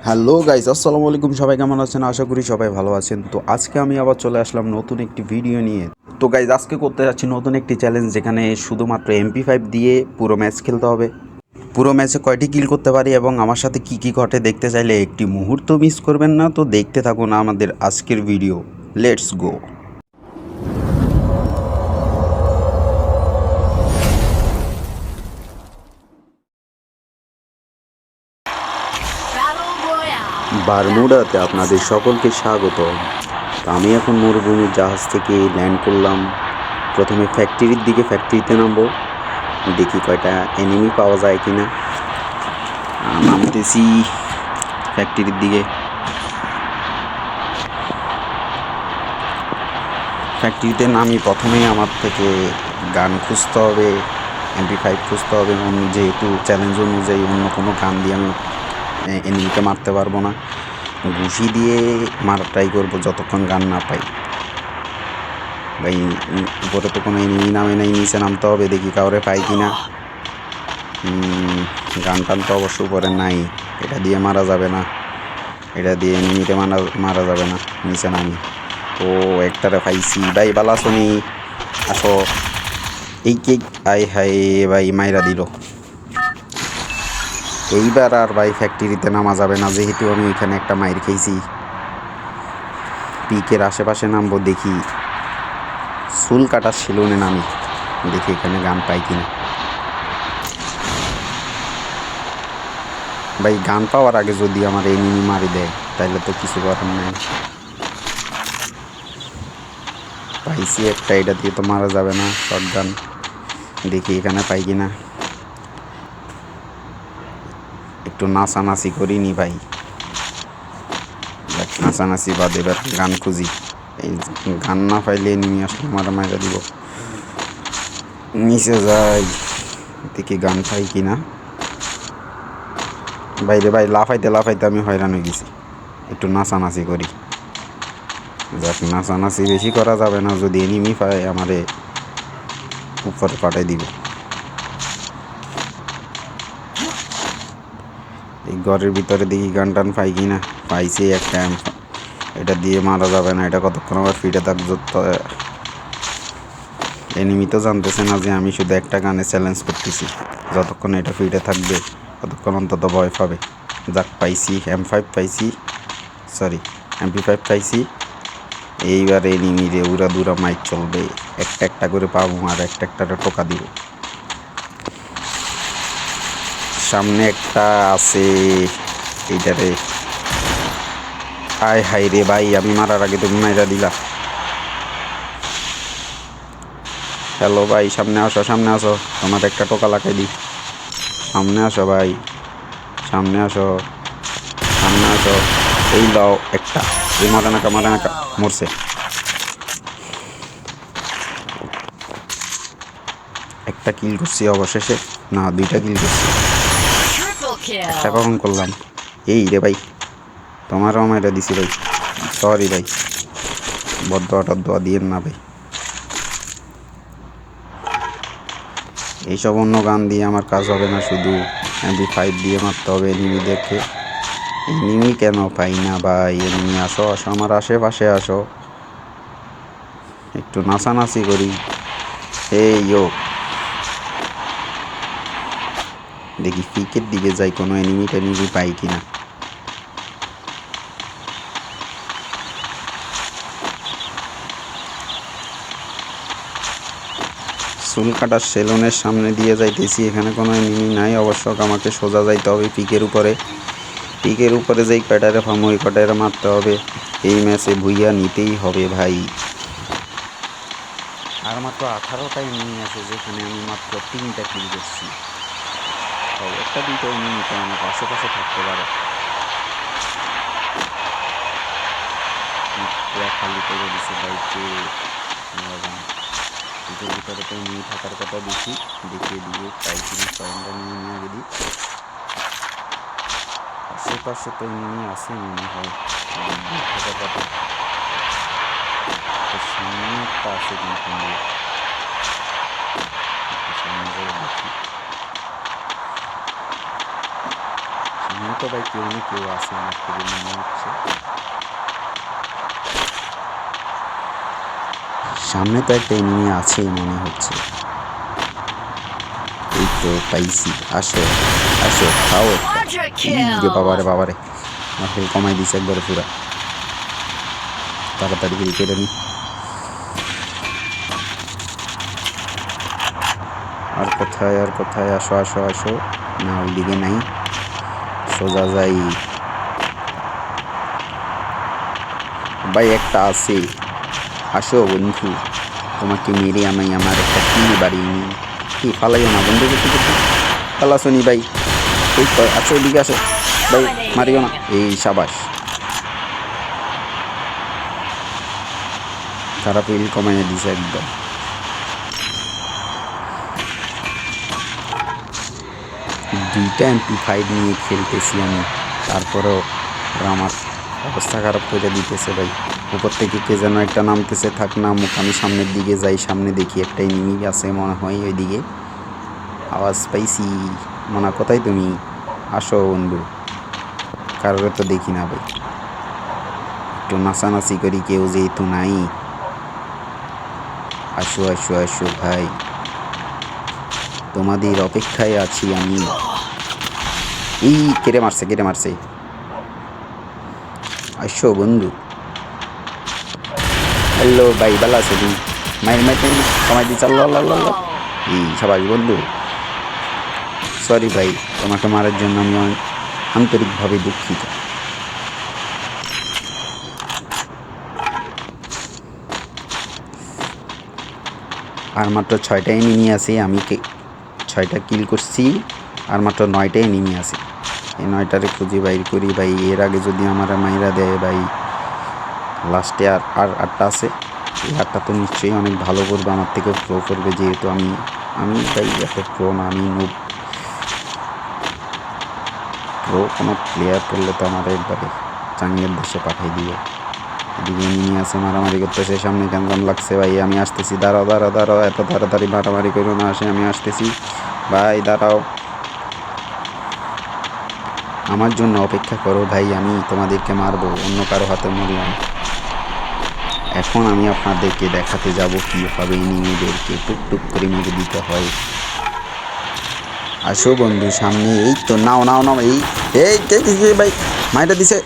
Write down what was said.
Hello guys, আসসালামু আলাইকুম। সবাই কেমন আছেন? আশা করি সবাই ভালো আছেন। তো আজকে আমি আবার চলে আসলাম নতুন একটি ভিডিও নিয়ে। তো গাইস, আজকে করতে যাচ্ছি নতুন একটি চ্যালেঞ্জ, যেখানে শুধুমাত্র MP5 দিয়ে পুরো ম্যাচ খেলতে হবে। পুরো ম্যাচে কয়টি কিল করতে পারি এবং আমার সাথে কি কি ঘটে দেখতে চাইলে একটি মুহূর্ত মিস করবেন না। তো দেখতে থাকুন আমাদের আজকের ভিডিও। Let's go. বারমুডাতে আপনাদের সকলকে স্বাগত। তো আমি এখন মরুভূমির জাহাজ থেকে ল্যান্ড করলাম। প্রথমে ফ্যাক্টরিতে নামবো, দেখি কয়টা এনিমি পাওয়া যায় কিনা। নামতেছি ফ্যাক্টরির দিকে। ফ্যাক্টরিতে নামি প্রথমেই আমার থেকে গান খুঁজতে হবে, MP5 খুঁজতে হবে। যেহেতু চ্যালেঞ্জ অনুযায়ী অন্য কোনো গান দিয়ে আমি এনিমিকে মারতে পারবো না, ঘুষি দিয়ে মারা ট্রাই করবো যতক্ষণ গান না পাই। ভাই উপরে তো কোনো এনিমি নামে নাই, নিচে নামতে হবে, দেখি কাউরে পাই কিনা। গান টান তো অবশ্য উপরে নাই, এটা দিয়ে মারা যাবে না, এটা দিয়ে এনিমিতে মারা যাবে না। নিচে নামি। ও একটারে পাইছি। ভাই বালাসনি, আসো। এই কেক আই হাই ভাই, মাইরা দিল। এইবার আর ভাই ফ্যাক্টরিতে নামা যাবে না, যেহেতু আমি ওইখানে একটা মাইর খেয়েছি। পিকের আশেপাশে নামবো, দেখি চুল কাটার সেলুনে নামি, দেখি এখানে গান পাই কিনা। ভাই গান পাওয়ার আগে যদি আমার এনিমি মারি দেয় তাহলে তো কিছু করার নাই। পাইছি একটা, এটা দিয়ে তো মারা যাবে না, শর্ট গান। দেখি এখানে পাই কিনা। একটু নাচানাচি করিনি ভাই, নাচানাচি বাদে এবার গান খুঁজি। এই গান না পাইলে এনিমি আসলে মারা দিব। নিচে যাই, দেখি গান পাই কিনা। বাইরে ভাই লাফাইতে আমি হয়রান হয়ে গেছি। একটু নাচানাচি করি। যাক, নাচানাচি বেশি করা যাবে না, যদি এনিমি পায় আমারে উপরে পাঠাই দিব। এই ঘরের ভিতরে দেখি গান টান পাই কিনা। পাইছি একটা। এটা দিয়ে মারা যাবে না, এটা কতক্ষণ আবার ফিরে থাকবে। এনিমি তো জানতেছে না যে আমি শুধু একটা গানে চ্যালেঞ্জ করতেছি। যতক্ষণ এটা ফিরে থাকবে ততক্ষণ অন্তত ভয় পাবে। যাক, পাইছি M5 পাইছি, সরি MP5 পাইছি। এইবার এনিমিরে উড়া দুরা মাইক চলবে, একটা একটা করে পাবো আর একটা টোকা দিব। সামনে একটা আছে, এইটারে। আয় হাই রে ভাই, আমি মারার আগে তুমি মাইরা দিলা। হ্যালো ভাই, সামনে আসো, তোমার একটা টোকা লাগাই দিই। সামনে আসো ভাই, সামনে আসো। এই লাও একটা। এই মারা নাকা মরছে। একটা কিল করছি অবশেষে, না দুইটা কিল করছি। একটা কখন করলাম? এই রে ভাই, তোমারও আমারটা দিছি ভাই, সরি ভাই। বদয়া দিয়েন না ভাই। এইসব অন্য গান দিয়ে আমার কাজ হবে না, শুধু MP5 দিয়ে মারতে হবে এনিমিদেরকে। এনিমি কেন পাই না ভাই? এনিমি আসো, আমার আশেপাশে আসো, একটু নাচানাচি করি। এই ইয়ো, দেখি পিকের দিকে যাই, কোনো এনিমি পাই কিনা। চুল কাটার সেলুনের সামনে দিয়ে যাইতেছি, এখানে কোনো এনিমি নাই। অবশ্য আমাকে সোজা যাইতে হবে পিকের উপরে যেই কয়টারে ফার্ম ওই কয়টারে মারতে হবে। এই ম্যাচে ভুইয়া নিতেই হবে ভাই। আর মাত্র 18টা এনিমি আছে, যেখানে আমি মাত্র 3টা কিল করছি। একটা দুইটা এনিমি তো আমার আশেপাশে থাকতে পারে। পুরা খালি করে দিছে বাইকে। এটার ভিতরে তো এনিমি থাকার কথা দেখি, দেখিয়ে দিয়ে পাই কিনা পয়েন্টটা নিয়ে আগে দিই। আশেপাশে তো এনিমি আছে মনে হয়, থাকার কথা। সামনে একটা আছে কিন্তু, সামনে যাই দেখি। সামনে তো ভাই কেউ না কেউ আছে আমার থেকে মনে হচ্ছে। সামনে তো একটা এনিমি আছেই মনে হচ্ছে। এই তো পাইছি, আসো আসো খাও একটা। রে বাবারে বাবারে, আমার হেল কমাই দিছে একবারে পুরা। তাড়াতাড়ি করে কেটে নি। আর কোথায় আর কোথায়, আসো আসো আসো। না ওইদিকে নাই, সোজা যাই। ভাই একটা আছে, আসো বন্ধু, তোমাকে মেরে আমি আমার একটা কিল বাড়িয়ে নিই। কি ফালাইও না বন্ধু, করতে করতে ফালাসো নি ভাই। এই তো আসো, এদিকে আসো ভাই, মারিও না। এই সাবাস, খারাপ হিল কমাইয়া দিছে একদম। দুইটা MP5 নিয়ে খেলতেছি আমি, তারপরেও আমার অবস্থা খারাপ করে দিতেছে ভাই। উপর থেকে কে যেন একটা নামতেছে, থাক নামুক, আমি সামনের দিকে যাই। সামনে দেখি একটা এনিমি আছে মনে হয় ওইদিকে, আওয়াজ পাইছি। মনা কোথায় তুমি? আসো বন্ধু, কারোর তো দেখি না ভাই। একটু নাচানাচি করি, কেউ যেহেতু নাই। আসো আসো আসো ভাই, তোমাদের অপেক্ষায় আছি আমি। এই কেটে মারছে, কেটে মারছে। আসো বন্ধু। হ্যালো ভাই, ভালো আছো তুমি? মাইর মাইর কমাই দিচ্ছে। এই সবাই বন্ধু, সরি ভাই, তোমাকে মারার জন্য আমি অনেক আন্তরিকভাবে দুঃখিত। আর মাত্র 6টা এনিমি আছে, আমি 6টা কিল করছি, আর মাত্র 9টা এনিমি আছে। এই 9টারে খুঁজে বাইর করি ভাই, এর আগে যদি আমার মাইরা দেয় ভাই। লাস্টে আর 8টা আছে, এই 8টা তো নিশ্চয়ই অনেক ভালো করবে, আমার থেকে প্রো করবে, যেহেতু আমি আমি ভাই এত প্রো না, আমি নুব। প্রো কোনো প্লেয়ার করলে তো আমার একবারে চাঙ্গের দেশে পাঠাই দিবে। এদিকে এনিমি আছে, মারামারি করতেছে, সামনে গ্যাঞ্জাম লাগছে ভাই। আমি আসতেছি, দাঁড়াও দাঁড়াও দাঁড়াও, এত তাড়াতাড়ি মারামারি করো না, আসে আমি আসতেছি ভাই, দাঁড়াও, আমার জন্য অপেক্ষা করো ভাই, আমি তোমাদেরকে মারবো, অন্য কারো হাতে মরলাম। এখন আমি আপনাদেরকে দেখাতে যাব কীভাবে এনিমিদেরকে টুকটুক করে মেরে দিতে হয়। আসো বন্ধু সামনে, এই তো নাও নাও নাও। এই এই কে দিছে ভাই, মাইটা দিছে।